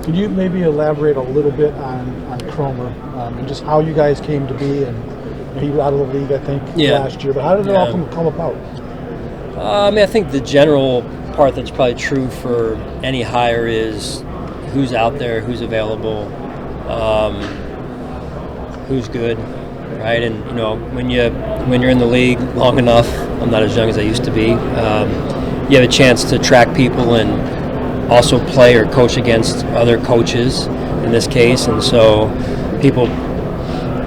Could you maybe elaborate a little bit on Cromer and just how you guys came to be? And he was out of the league, I think, last year. But how did it all come about? I think the general part that's probably true for any hire is who's out there, who's available, who's good, right? And when you're in the league long enough, I'm not as young as I used to be. You have a chance to track people and also play or coach against other coaches in this case, and so people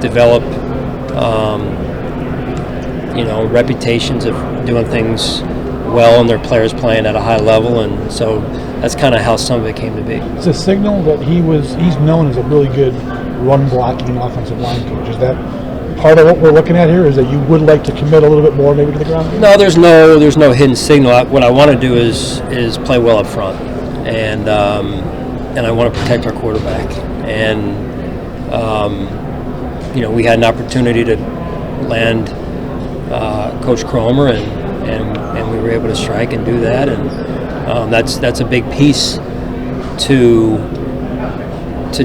develop, reputations of doing things well and their players playing at a high level, and so that's kind of how some of it came to be. It's a signal that he's known as a really good run blocking offensive line coach. Is that part of what we're looking at here? Is that you would like to commit a little bit more maybe to the ground game? No, there's no hidden signal. What I want to do is play well up front, and I want to protect our quarterback. And we had an opportunity to land Coach Cromer, and we were able to strike and do that, and that's a big piece to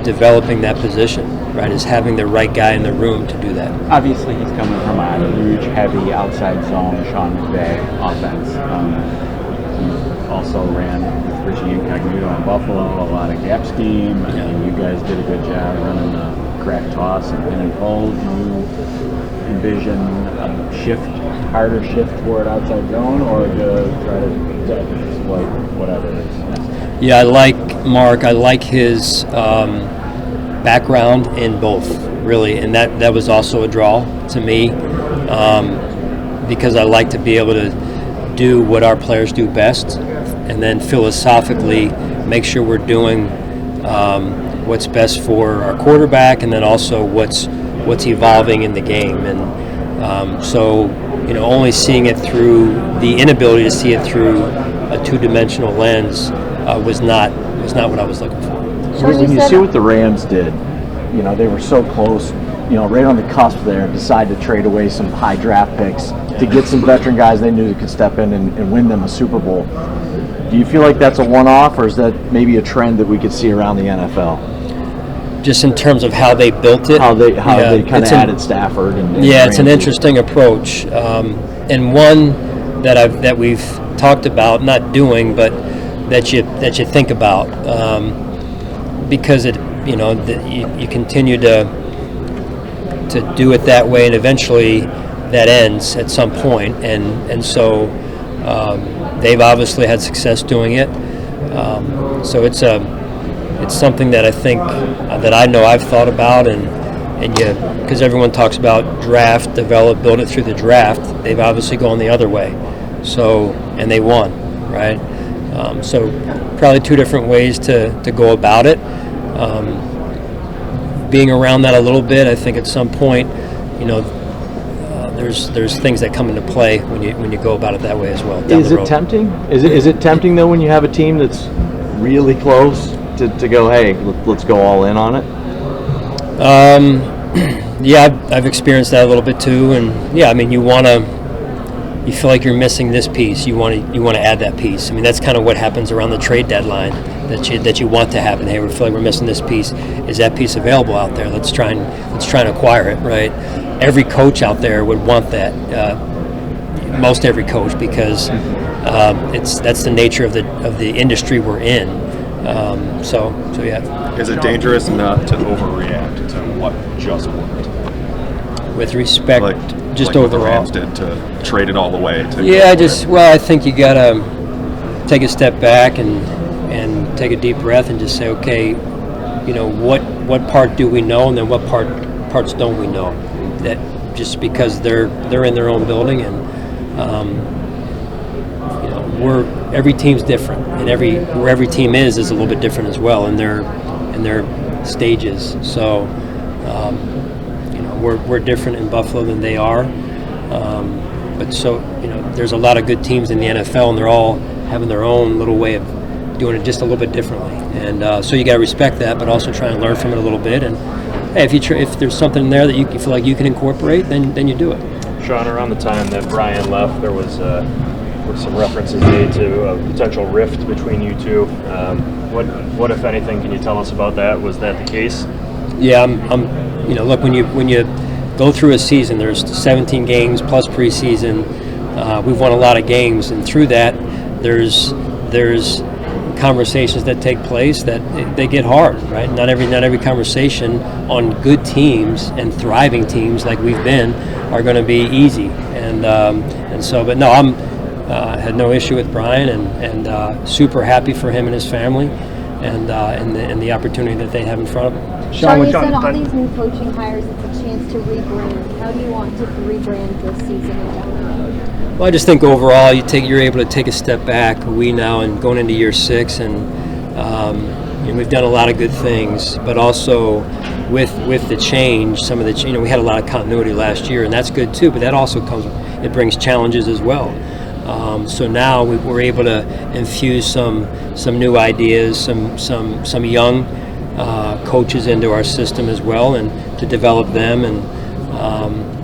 developing that position, right? Is having the right guy in the room to do that. Obviously, he's coming from a huge, heavy outside zone Sean McDermott offense. He also ran with Richie Incognito in Buffalo, a lot of gap scheme. I mean, you guys did a good job running the crack toss and pin and pull. Do you envision a harder shift toward outside zone, or to try to exploit whatever is necessary? Yeah, I like Mark. I like his background in both, really, and that was also a draw to me, because I like to be able to do what our players do best, and then philosophically make sure we're doing what's best for our quarterback, and then also what's evolving in the game. And so only seeing it through the inability to see it through a two-dimensional lens was not what I was looking for. When you see what the Rams did, they were so close, right on the cusp there, and decided to trade away some high draft picks to get some veteran guys they knew that could step in and win them a Super Bowl. Do you feel like that's a one-off, or is that maybe a trend that we could see around the NFL? Just in terms of how they built it, how they kind of added Stafford and it's an interesting approach, and one that we've talked about not doing, but that you think about, because you continue to do it that way, and eventually that ends at some point, and so they've obviously had success doing it, so it's something that I think that I know I've thought about, and because everyone talks about draft, develop, build it through the draft. They've obviously gone the other way, so, and they won, right? So probably two different ways to go about it. Being around that a little bit, I think at some point, there's things that come into play when you go about it that way as well. Is it tempting? Is it tempting though when you have a team that's really close to go, hey, let's go all in on it? Yeah, I've experienced that a little bit too, and yeah, I mean, you feel like you're missing this piece. You want to add that piece. I mean, that's kind of what happens around the trade deadline. That you want to happen. Hey, we feel like we're missing this piece. Is that piece available out there? Let's try and acquire it. Right. Every coach out there would want that. Most every coach, because that's the nature of the industry we're in. So yeah. Is it dangerous not to overreact to what just worked? With respect, just overall, what the Rams did to trade it all away. I think you gotta take a step back and take a deep breath and just say, okay, what part do we know, and then what parts don't we know? That just because they're in their own building, and every team's different, and where every team is a little bit different as well in their stages. So we're different in Buffalo than they are, but so there's a lot of good teams in the NFL, and they're all having their own little way of doing it just a little bit differently, and so you got to respect that, but also try and learn from it a little bit. And hey, if there's something there that you feel like you can incorporate, then you do it. Sean, around the time that Brian left, there was with some references made to a potential rift between you two. What, if anything, can you tell us about that? Was that the case? Yeah, look, when you go through a season, there's 17 games plus preseason. We've won a lot of games, and through that, there's conversations that take place that they get hard, right? Not every conversation on good teams and thriving teams like we've been are going to be easy, and so. But no, had no issue with Brian, and super happy for him and his family, and the opportunity that they have in front of them. Sean, you said all these new coaching hires, it's a chance to rebrand. How do you want to rebrand this season in general? Well, I just think overall you're able to take a step back. We now and going into year 6, and we've done a lot of good things, but also with the change, some of the we had a lot of continuity last year, and that's good too. But that also it brings challenges as well. So now we're able to infuse some new ideas, some young coaches into our system as well, and to develop them, and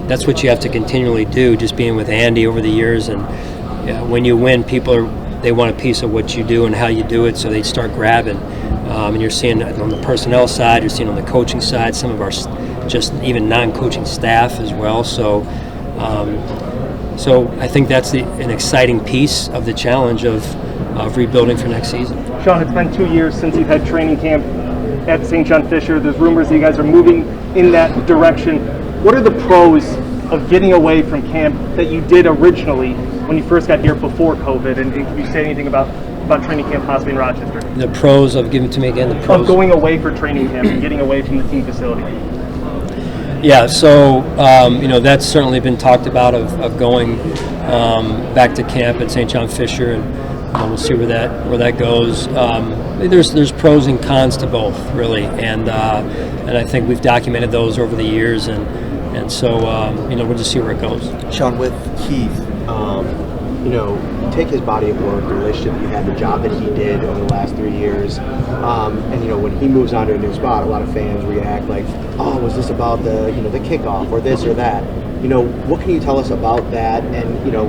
that's what you have to continually do. Just being with Andy over the years, and when you win, they want a piece of what you do and how you do it, so they start grabbing. And you're seeing on the personnel side, you're seeing on the coaching side, some of our just even non-coaching staff as well. So I think that's an exciting piece of the challenge of rebuilding for next season. Sean, it's been 2 years since you've had training camp at St. John Fisher. There's rumors that you guys are moving in that direction. What are the pros of getting away from camp that you did originally when you first got here before COVID? And can you say anything about training camp possibly in Rochester? The pros of, give it to me again, the pros? Of going away for training camp and getting away from the team facility. Yeah, so that's certainly been talked about of going back to camp at St. John Fisher, and we'll see where that goes. There's pros and cons to both, really, and I think we've documented those over the years, and so we'll just see where it goes. Sean, with Keith, take his body of work, the relationship you had, the job that he did over the last 3 years, and when he moves on to a new spot, a lot of fans react like, "Oh, was this about the kickoff or this or that?" What can you tell us about that? And a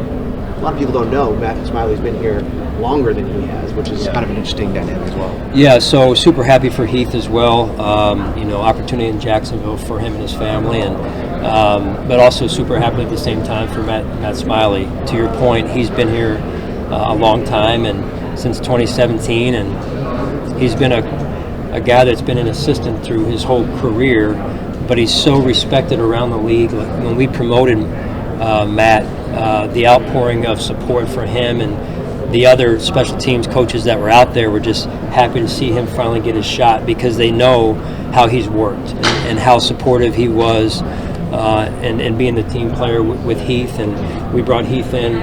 lot of people don't know Matthew Smiley's been here longer than he has, which is kind of an interesting dynamic as well. Yeah, so super happy for Heath as well. Opportunity in Jacksonville for him and his family, and but also super happy at the same time for Matt Smiley. To your point, he's been here a long time, and since 2017, and he's been a guy that's been an assistant through his whole career, but he's so respected around the league. Like when we promoted Matt, the outpouring of support for him and the other special teams coaches that were out there were just happy to see him finally get his shot, because they know how he's worked and how supportive he was, and being the team player with Heath. And we brought Heath in,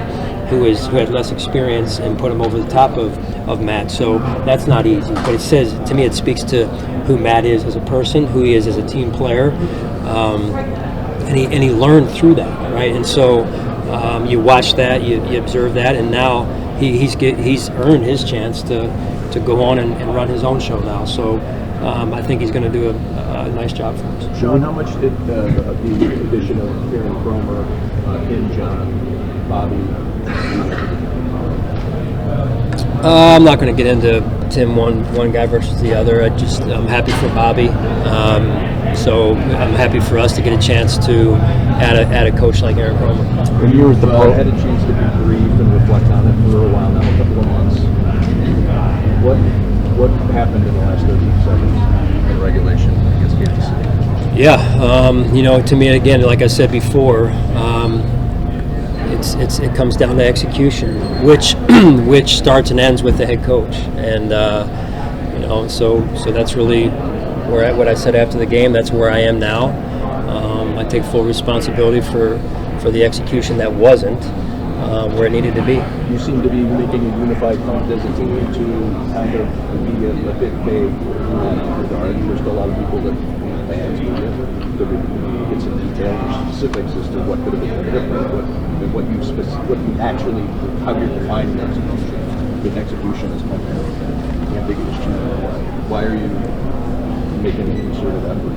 who had less experience, and put him over the top of Matt. So that's not easy, but to me it speaks to who Matt is as a person, who he is as a team player, and he learned through that, right? And so you watch that, you observe that, and now he's earned his chance to go on and run his own show now. So I think he's going to do a nice job for us. Sean, how much did the addition of Aaron Cromer, John, Bobby? I'm not going to get into Tim one guy versus the other. I'm happy for Bobby. So I'm happy for us to get a chance to add a coach like Aaron Cromer. When you had a chance to debrief and reflect on it for a while now, a couple of months, what happened in the last 13 seconds in regulation against Kansas City? Yeah, to me, again, like I said before, it comes down to execution, which starts and ends with the head coach, and so that's really what I said after the game. That's where I am now. I take full responsibility for the execution that wasn't where it needed to be. You seem to be making a unified front as a team to kind of be a bit vague in that regard. There's still a lot of people that fans could get some detail or specifics as to what could have been different, how you're defining execution. With execution is primarily the ambiguous channel. Why are you making a concerted effort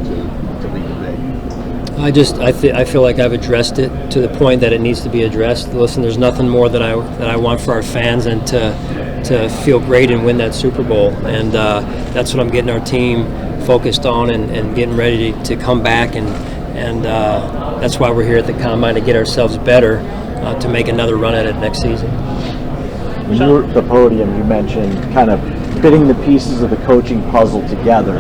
to lead the day? I feel like I've addressed it to the point that it needs to be addressed. Listen, there's nothing more that I want for our fans than to feel great and win that Super Bowl, and that's what I'm getting our team focused on and getting ready to come back, and that's why we're here at the Combine, to get ourselves better to make another run at it next season. When you were at the podium, you mentioned kind of fitting the pieces of the coaching puzzle together.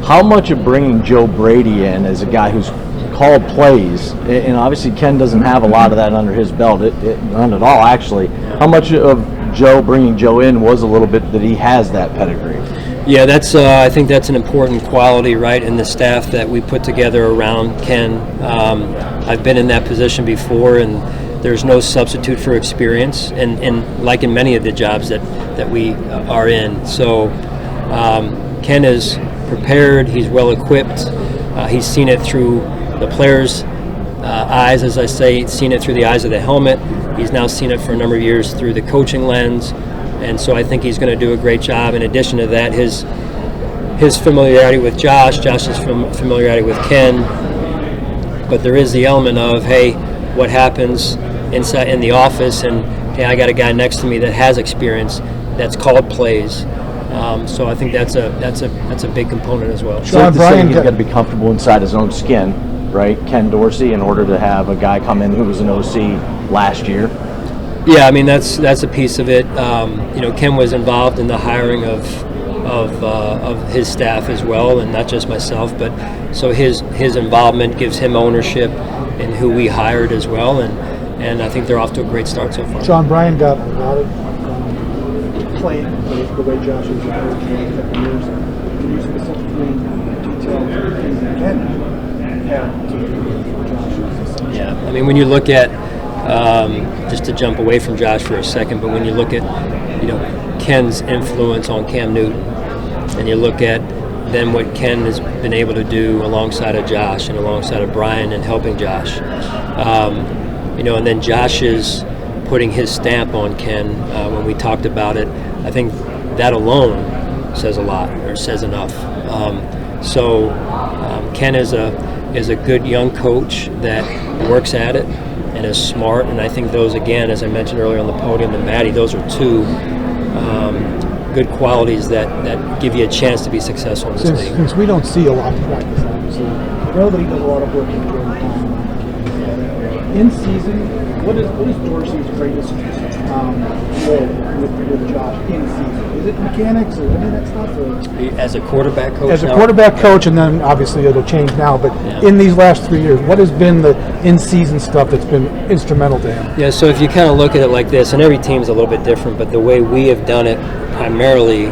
How much of bringing Joe Brady in as a guy who's called plays, and obviously Ken doesn't have a lot of that under his belt, none at all actually. How much of bringing Joe in was a little bit that he has that pedigree? Yeah, that's. I think that's an important quality, right, in the staff that we put together around Ken. I've been in that position before, and there's no substitute for experience, and like in many of the jobs that we are in. So Ken is prepared. He's well equipped. He's seen it through the players' eyes, as I say. He's seen it through the eyes of the helmet. He's now seen it for a number of years through the coaching lens. And so I think he's going to do a great job. In addition to that, his familiarity with Josh's familiarity with Ken, but there is the element of, hey, what happens inside in the office, and hey, I got a guy next to me that has experience, that's called plays. So I think that's a big component as well. So he's got to be comfortable inside his own skin, right? Ken Dorsey, in order to have a guy come in who was an OC last year. Yeah, I mean that's a piece of it. Ken was involved in the hiring of his staff as well, and not just myself. But so his involvement gives him ownership in who we hired as well, and I think they're off to a great start so far. Sean, Brian got a lot of play the way Josh has hired for a couple years. Can you specifically detail the things that Ken had to do with Josh? Yeah, I mean when you look at just to jump away from Josh for a second, but when you look at Ken's influence on Cam Newton, and you look at then what Ken has been able to do alongside of Josh and alongside of Brian and helping Josh, and then Josh's putting his stamp on Ken when we talked about it, I think that alone says a lot, or says enough. Ken is a good young coach that works at it and is smart, and I think those, again, as I mentioned earlier on the podium, and Maddie, those are two good qualities that give you a chance to be successful in this league. Since we don't see a lot of practice, obviously, I know that he does a lot of work during the time. In season, what is Dorsey's greatest role with Josh in season? Is it mechanics or any of that stuff? Or? As a quarterback coach? As a quarterback coach, and then obviously it'll change now, but in these last 3 years, what has been the in-season stuff that's been instrumental to him? Yeah, so if you kind of look at it like this, and every team's a little bit different, but the way we have done it primarily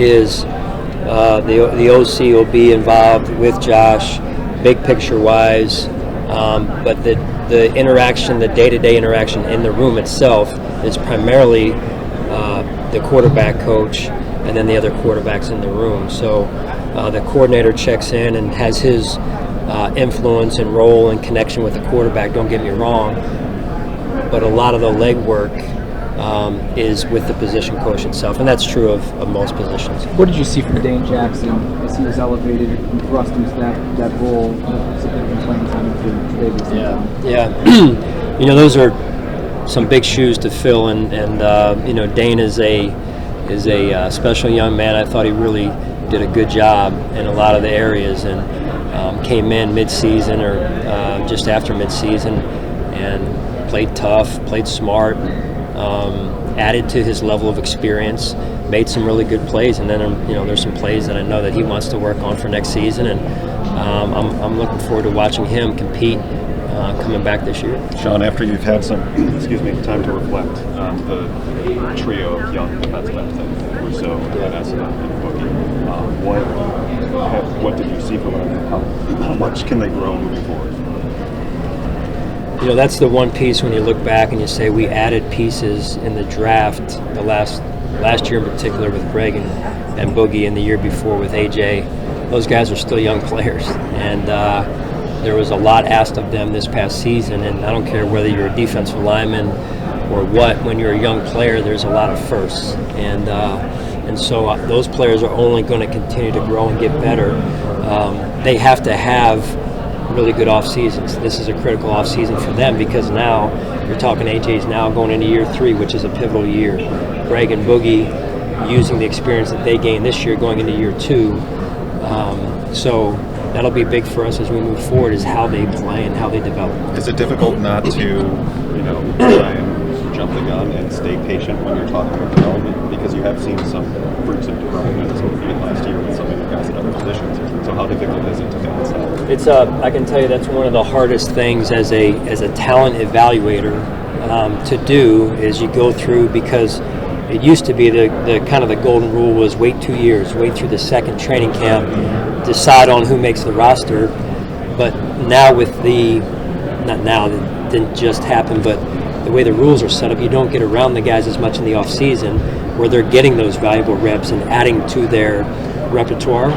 is the OC will be involved with Josh, big picture-wise, but the interaction, the day-to-day interaction in the room itself is primarily the quarterback coach and then the other quarterbacks in the room. So the coordinator checks in and has his influence and role and connection with the quarterback, don't get me wrong, but a lot of the legwork is with the position coach itself, and that's true of most positions. What did you see from Dane Jackson as he was elevated and thrust into that role, significant playing time for Davis? Yeah. Those are some big shoes to fill, and Dane is a special young man. I thought he really did a good job in a lot of the areas, and came in mid-season or just after mid-season and played tough, played smart, added to his level of experience, made some really good plays, and then there's some plays that I know that he wants to work on for next season, and I'm looking forward to watching him compete coming back this year. Sean, after you've had some time to reflect on the trio of young defensemen, Russo, Vanessa, and Boogie, what did you see from them? How much can they grow moving forward? That's the one piece when you look back and you say we added pieces in the draft the last year in particular with Greg and Boogie, and the year before with AJ. Those guys are still young players, and there was a lot asked of them this past season, and I don't care whether you're a defensive lineman or what, when you're a young player there's a lot of firsts, and and so those players are only going to continue to grow and get better. They have to have really good off seasons. This is a critical off season for them because now you're talking AJ's now going into year 3, which is a pivotal year. Greg and Boogie using the experience that they gained this year going into year 2. So that'll be big for us as we move forward, is how they play and how they develop. Is it difficult not to, try and jump the gun and stay patient when you're talking about development? Because you have seen some fruits of development, even last year with some of the guys at other positions. So how difficult is it to balance that? It's I can tell you that's one of the hardest things as a talent evaluator to do, is you go through, because it used to be the kind of the golden rule was wait 2 years, wait through the second training camp, decide on who makes the roster. But now with not now, that didn't just happen, but the way the rules are set up, you don't get around the guys as much in the off season, where they're getting those valuable reps and adding to their repertoire.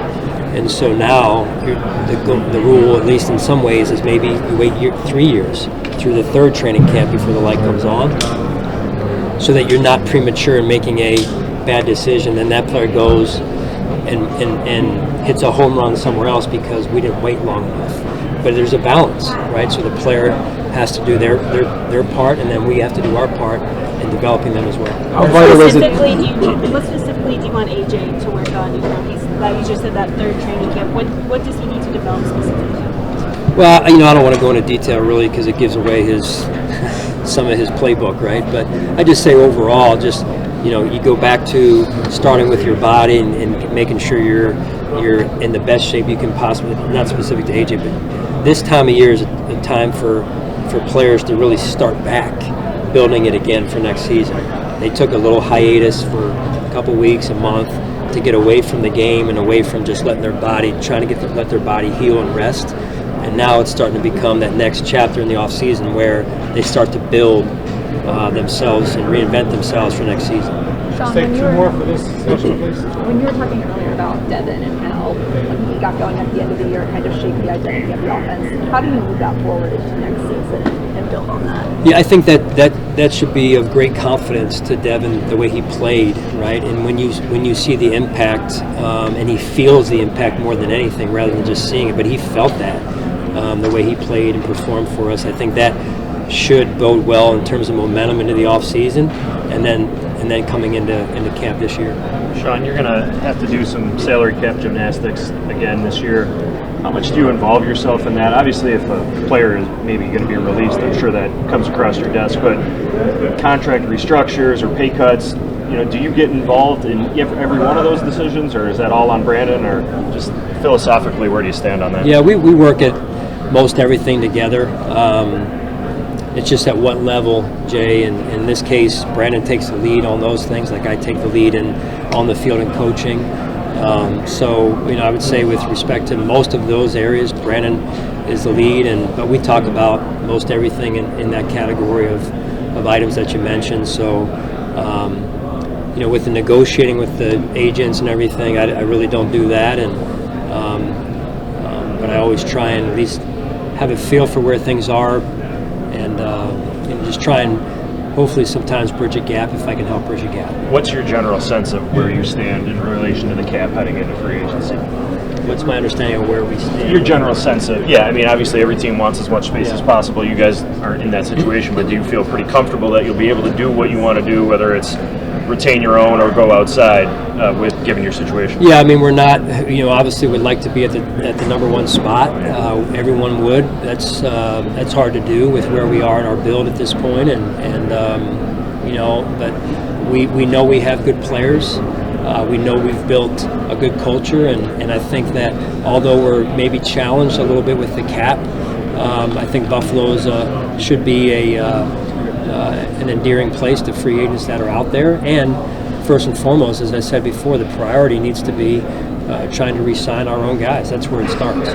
And so now the rule, at least in some ways, is maybe you wait 3 years through the third training camp before the light comes on, so that you're not premature in making a bad decision. Then that player goes and hits a home run somewhere else because we didn't wait long enough. But there's a balance, right? So the player has to do their part, and then we have to do our part in developing them as well. What specifically do you want AJ to work on? You just said that third training camp. What does he need to develop specifically? Well, I don't want to go into detail really, because it gives away some of his playbook, right? But I just say overall, just you go back to starting with your body and making sure you're in the best shape you can possibly. Not specific to AJ, but this time of year is a time for players to really start back, building it again for next season. They took a little hiatus for a couple weeks, a month, to get away from the game and away from just letting their body, trying to let their body heal and rest. And now it's starting to become that next chapter in the off season where they start to build themselves and reinvent themselves for next season. Sean, take 2 more for this session, please. When you were talking earlier about Devin and how when he got going at the end of the year, kind of shaped the identity of the offense, how do you move that forward into next season and build on that? Yeah, I think that should be of great confidence to Devin, the way he played, right? And when you see the impact, and he feels the impact more than anything, rather than just seeing it, but he felt that the way he played and performed for us. I think that should bode well in terms of momentum into the off season, and then coming into camp this year. Sean, you're going to have to do some salary cap gymnastics again this year. How much do you involve yourself in that? Obviously, if a player is maybe going to be released, I'm sure that comes across your desk, but contract restructures or pay cuts, do you get involved in every one of those decisions, or is that all on Brandon, or just philosophically, where do you stand on that? Yeah, we work at most everything together. It's just at what level, Jay, and in this case, Brandon takes the lead on those things, like I take the lead on the field and coaching. So, I would say with respect to most of those areas, Brandon is the lead, but we talk about most everything in that category of items that you mentioned. So, with the negotiating with the agents and everything, I really don't do that, but I always try and at least have a feel for where things are, and just try and hopefully sometimes bridge a gap if I can help bridge a gap. What's your general sense of where you stand in relation to the cap heading into free agency? What's my understanding of where we stand? Your general sense of, obviously every team wants as much space as possible. You guys aren't in that situation, but do you feel pretty comfortable that you'll be able to do what you want to do, whether it's retain your own or go outside, given your situation? Yeah, we're not, obviously we'd like to be at the number one spot. Everyone would. That's hard to do with where we are in our build at this point, but we know we have good players. We know we've built a good culture, and I think that although we're maybe challenged a little bit with the cap, I think Buffalo should be an endearing place to free agents that are out there. And first and foremost, as I said before, the priority needs to be trying to re-sign our own guys. That's where it starts.